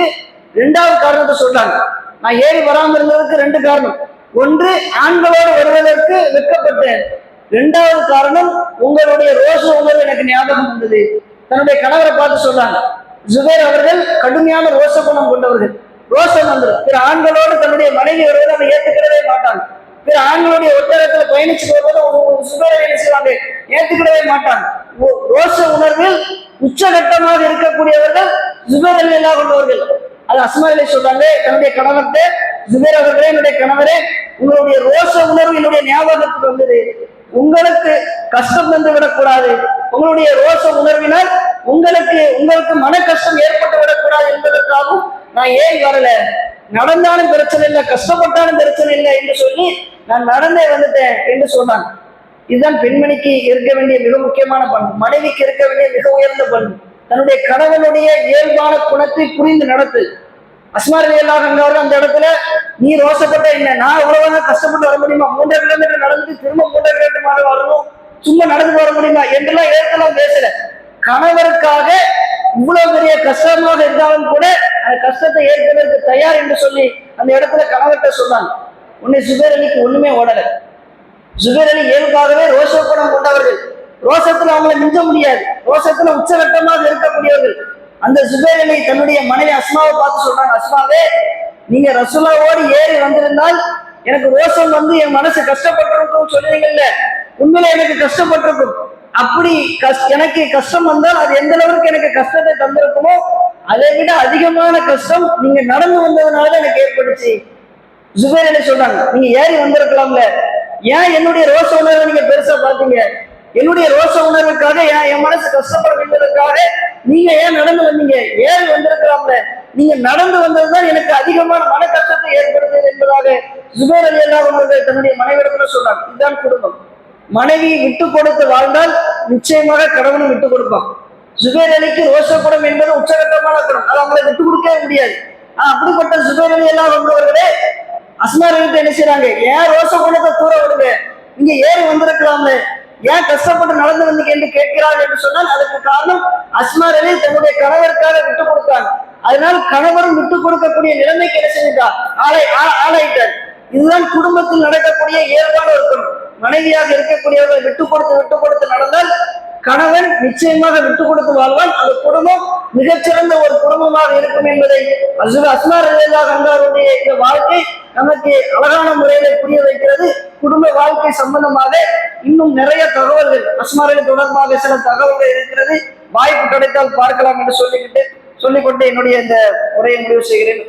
இரண்டாவது காரணத்தை சொல்றாங்க. நான் ஏறி வராமல் இருந்ததுக்கு ரெண்டு காரணம். ஒன்று, ஆண்களோடு வருவதற்கு வெட்கப்பட்டேன். இரண்டாவது காரணம், உங்களுடைய ரோஷ உணர்வு எனக்கு ஞாபகம் வந்தது. தன்னுடைய கணவரை பார்த்து சொல்றாங்க, ஜுபைர் அவர்கள் கடுமையான ரோஷ குணம் கொண்டவர்கள். ரோஷம் வந்துடும். பிற ஆண்களோடு தன்னுடைய மனைவி வருவதை அவங்க ஏற்றுக்கிடவே மாட்டாங்க. பிற ஆண்களுடைய ஒட்டகத்துல பயணிச்சு வருவதை ஜுபைரை என்ன செய்வாங்க, ஏற்றுக்கிடவே மாட்டாங்க. ரோஷ உணர்வில் உச்சகட்டமாக இருக்கக்கூடியவர்கள் ஜுபைர் ரலியல்லாஹு அன்ஹு அவர்கள். அது அஸ்மார் அலி சொல்றாங்க தன்னுடைய கணவர்கிட்ட, ஜுபைர் அவர்களே, என்னுடைய கணவரே, உங்களுடைய ரோஷ உணர்வு என்னுடைய ஞாபகத்துக்கு வந்தது. உங்களுக்கு கஷ்டம் வந்து விடக்கூடாது, உங்களுடைய ரோஷ உணர்வினால் உங்களுக்கு மன கஷ்டம் ஏற்பட்டு விடக்கூடாது என்பதற்காகவும் நான் ஏன் வரல. நடந்தாலும் பிரச்சனை இல்லை, கஷ்டப்பட்டாலும் பிரச்சனை இல்லை என்று சொல்லி நான் நடந்தே வந்துட்டேன் என்று சொன்னாங்க. இதுதான் பெண்மணிக்கு இருக்க வேண்டிய மிக முக்கியமான பண்பு, மனைவிக்கு இருக்க வேண்டிய மிக உயர்ந்த பண்பு. தன்னுடைய கணவனுடைய இயல்பான குணத்தை புரிந்து நடத்து. அஸ்மார் ரலியல்லாஹு அன்ஹா அவர்கள் அந்த இடத்துல, நீ ரோசப்பட்ட என்ன, நான் எவ்வளவுதான் கஷ்டப்பட்டு வர முடியுமா, 3 கிலோமீட்டர் நடந்து திரும்ப 3 கிலோமீட்டர் வரணும், சும்மா நடந்து வர முடியுமா என்றெல்லாம் ஏற்கலாம் பேசல. கணவருக்காக இவ்வளவு பெரிய கஷ்டமாக இருந்தாலும் கூட அந்த கஷ்டத்தை ஏற்பதற்கு தயார் என்று சொல்லி அந்த இடத்துல கணவர்கிட்ட சொன்னாங்க, உன்னை சுபைர் அலிக்கு ஒண்ணுமே ஓடல. சுபைர் அலி இயல்பாகவே ரோஷ குணம் கொண்டவர்கள், ரோஷத்துல அவங்களை மிஞ்ச முடியாது, ரோஷத்துல உச்சகட்டமாக இருக்கக்கூடியவர்கள். அந்த சுபைர் அலி தன்னுடைய மனைவி அஸ்மாவை பார்த்து சொல்றாங்க, அஸ்மாவே, நீங்க ரசூலாவோடு ஏறி வந்திருந்தால் எனக்கு ரோஷம் வந்து என் மனசு கஷ்டப்பட்டிருக்கும் சொல்லுவீங்கல்ல, உண்மையில எனக்கு கஷ்டப்பட்டிருக்கும். அப்படி எனக்கு கஷ்டம் வந்தால் அது எந்த அளவுக்கு எனக்கு கஷ்டத்தை தந்திருக்குமோ அதை விட அதிகமான கஷ்டம் நீங்க நடந்து வந்ததுனால எனக்கு ஏற்பட்டுச்சு. சுபைர் அலி சொல்றாங்க, நீங்க ஏறி வந்திருக்கலாம்ல, ஏன் என்னுடைய ரோஷ உணர்வை நீங்க பெருசா பாத்தீங்க? என்னுடைய ரோஷ உணர்வுக்காக என் மனசு கஷ்டப்பட வேண்டியதுக்காக நீங்க ஏன் நடந்து வந்தீங்க? ஏறி வந்திருக்கலாம்ல, நீங்க நடந்து வந்ததுதான் எனக்கு அதிகமான மன கஷ்டத்தை ஏற்படுத்தியது என்பதாக சுபைர் அலி அல்லாஹ் தன்னுடைய மனைவிடத்துல சொல்றாங்க. இதுதான் குடும்பம். மனைவி விட்டு கொடுத்து வாழ்ந்தால் நிச்சயமாக கணவனும் விட்டு கொடுப்பான். சுபைர் அலிக்கு ரோஷ குணம் என்பது உச்சகட்டமான குணம், அது அவங்களை விட்டு கொடுக்கவே முடியாது. அப்படிப்பட்ட சுபைர் அலி அல்லாஹ் வந்தவர்களே அஸ்மா கிட்ட என்ன செய்றாங்க, ஏன் ரோஷ குணத்தை தூர விடுங்க, இங்க ஏறி வந்திருக்கலாம்ல, ஏன் கஷ்டப்பட்டு நடந்து வந்தீங்க என்று கேட்கிறார்கள் என்று சொன்னால் அதுக்கு காரணம் அஸ்மா அலி தன்னுடைய கணவருக்காக விட்டு கொடுத்தாங்க. அதனால் கணவரும் விட்டு கொடுக்கக்கூடிய நிலைமைக்கு என்ன செஞ்சிட்டார், ஆளாயிட்டார். இதுதான் குடும்பத்தில் நடக்கக்கூடிய இயல்பான ஒரு குணம். மனைவியாக இருக்கக்கூடியவர்கள் விட்டு கொடுத்து நடந்தால் கணவன் நிச்சயமாக விட்டு கொடுத்து வாழ்வான். அந்த குடும்பம் மிகச்சிறந்த ஒரு குடும்பமாக இருக்கும் என்பதை அஸ்மா ரலியல்லாஹு அன்ஹாவுடைய இந்த வாழ்க்கை நமக்கு அழகான முறையில புரிய வைக்கிறது. குடும்ப வாழ்க்கை சம்பந்தமாக இன்னும் நிறைய தகவல்கள் அஸ்மா ரலி தொடர்பாக சில தகவல்கள் இருக்கிறது. வாய்ப்பு கிடைத்தால் பார்க்கலாம் என்று சொல்லிக்கொண்டு என்னுடைய இந்த உரையை முடிவு செய்கிறேன்.